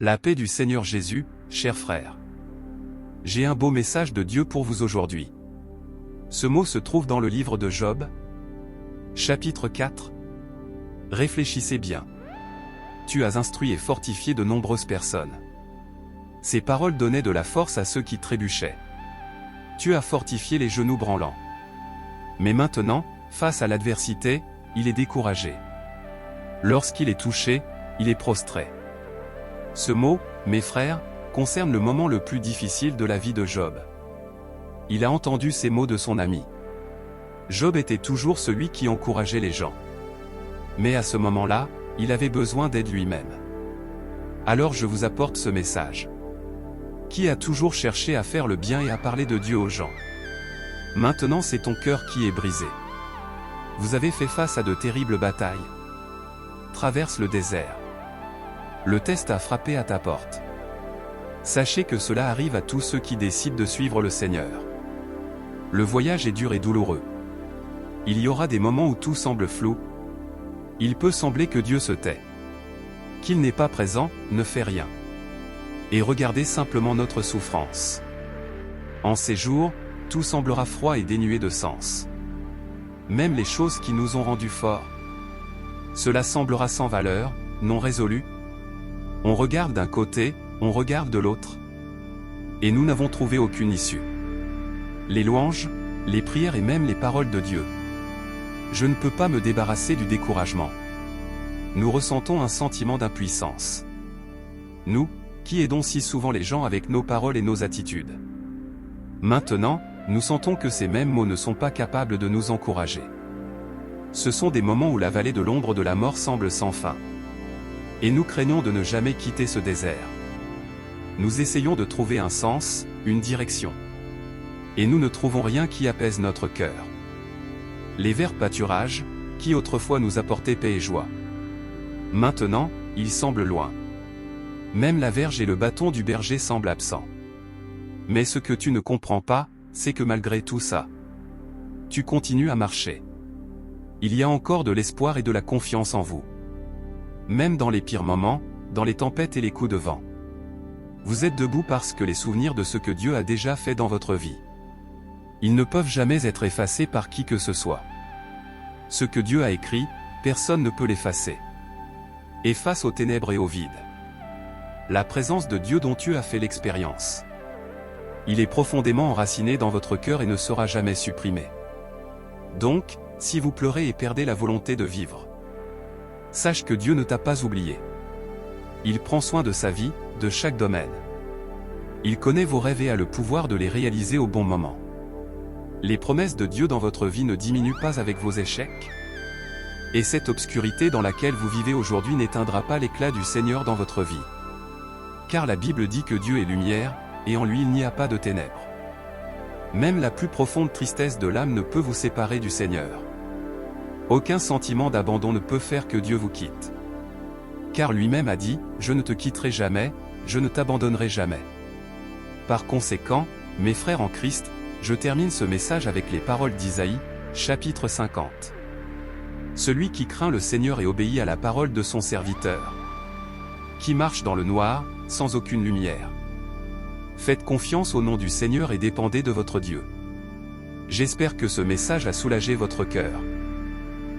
La paix du Seigneur Jésus, chers frères. J'ai un beau message de Dieu pour vous aujourd'hui. Ce mot se trouve dans le livre de Job, chapitre 4. Réfléchissez bien. Tu as instruit et fortifié de nombreuses personnes. Ces paroles donnaient de la force à ceux qui trébuchaient. Tu as fortifié les genoux branlants. Mais maintenant, face à l'adversité, il est découragé. Lorsqu'il est touché, il est prostré. Ce mot, mes frères, concerne le moment le plus difficile de la vie de Job. Il a entendu ces mots de son ami. Job était toujours celui qui encourageait les gens. Mais à ce moment-là, il avait besoin d'aide lui-même. Alors je vous apporte ce message. Qui a toujours cherché à faire le bien et à parler de Dieu aux gens? Maintenant c'est ton cœur qui est brisé. Vous avez fait face à de terribles batailles. Traverse le désert. Le test a frappé à ta porte. Sachez que cela arrive à tous ceux qui décident de suivre le Seigneur. Le voyage est dur et douloureux. Il y aura des moments où tout semble flou. Il peut sembler que Dieu se tait. Qu'il n'est pas présent, ne fait rien. Et regardez simplement notre souffrance. En ces jours, tout semblera froid et dénué de sens. Même les choses qui nous ont rendus forts. Cela semblera sans valeur, non résolu. On regarde d'un côté, on regarde de l'autre. Et nous n'avons trouvé aucune issue. Les louanges, les prières et même les paroles de Dieu. Je ne peux pas me débarrasser du découragement. Nous ressentons un sentiment d'impuissance. Nous, qui aidons si souvent les gens avec nos paroles et nos attitudes. Maintenant, nous sentons que ces mêmes mots ne sont pas capables de nous encourager. Ce sont des moments où la vallée de l'ombre de la mort semble sans fin. Et nous craignons de ne jamais quitter ce désert. Nous essayons de trouver un sens, une direction. Et nous ne trouvons rien qui apaise notre cœur. Les verts pâturages, qui autrefois nous apportaient paix et joie. Maintenant, ils semblent loin. Même la verge et le bâton du berger semblent absents. Mais ce que tu ne comprends pas, c'est que malgré tout ça, tu continues à marcher. Il y a encore de l'espoir et de la confiance en vous. Même dans les pires moments, dans les tempêtes et les coups de vent. Vous êtes debout parce que les souvenirs de ce que Dieu a déjà fait dans votre vie. Ils ne peuvent jamais être effacés par qui que ce soit. Ce que Dieu a écrit, personne ne peut l'effacer. Et face aux ténèbres et au vide. La présence de Dieu dont tu as fait l'expérience. Il est profondément enraciné dans votre cœur et ne sera jamais supprimé. Donc, si vous pleurez et perdez la volonté de vivre, sache que Dieu ne t'a pas oublié. Il prend soin de sa vie, de chaque domaine. Il connaît vos rêves et a le pouvoir de les réaliser au bon moment. Les promesses de Dieu dans votre vie ne diminuent pas avec vos échecs. Et cette obscurité dans laquelle vous vivez aujourd'hui n'éteindra pas l'éclat du Seigneur dans votre vie. Car la Bible dit que Dieu est lumière, et en lui il n'y a pas de ténèbres. Même la plus profonde tristesse de l'âme ne peut vous séparer du Seigneur. Aucun sentiment d'abandon ne peut faire que Dieu vous quitte. Car lui-même a dit, « Je ne te quitterai jamais, je ne t'abandonnerai jamais. » Par conséquent, mes frères en Christ, je termine ce message avec les paroles d'Isaïe, chapitre 50. Celui qui craint le Seigneur et obéit à la parole de son serviteur. Qui marche dans le noir, sans aucune lumière. Faites confiance au nom du Seigneur et dépendez de votre Dieu. J'espère que ce message a soulagé votre cœur.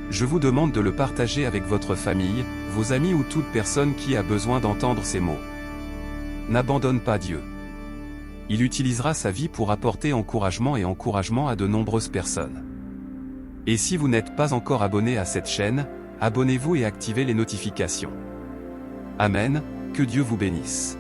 Je vous demande de le partager avec votre famille, vos amis ou toute personne qui a besoin d'entendre ces mots. N'abandonne pas Dieu. Il utilisera sa vie pour apporter encouragement à de nombreuses personnes. Et si vous n'êtes pas encore abonné à cette chaîne, abonnez-vous et activez les notifications. Amen, que Dieu vous bénisse.